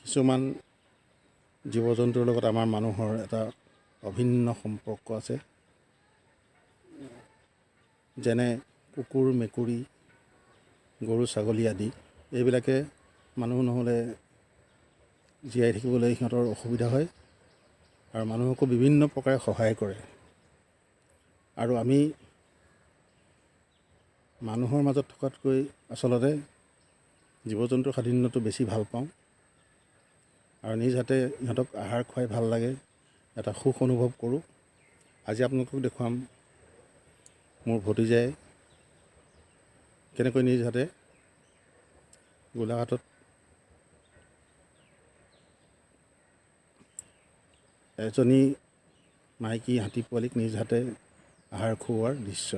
কিছুমান জীৱ জন্তুৰ লগত আমাৰ মানুহৰ এটা অভিন্ন সম্পৰ্ক আছে। যেনে কুকুৰ, মেকুৰী, গৰু, ছাগলী আদি। এইবিলাকে মানুহ নহ'লে জীয়াই থাকিবলৈ সিহঁতৰ অসুবিধা হয় আৰু মানুহকো বিভিন্ন প্ৰকাৰে সহায় কৰে। আৰু আমি মানুহৰ মাজত থকাতকৈ আচলতে জীৱ জন্তুৰ স্বাধীনতাটো বেছি ভাল পাওঁ আৰু নিজ হাতে ইহঁতক আহাৰ খুৱাই ভাল লাগে, এটা সুখ অনুভৱ কৰোঁ। আজি আপোনালোকক দেখুৱাম মোৰ ভতিজাই কেনেকৈ নিজ হাতে গোলাঘাটত এজনী মাইকী হাতী পোৱালীক নিজ হাতে আহাৰ খুওৱাৰ দৃশ্য।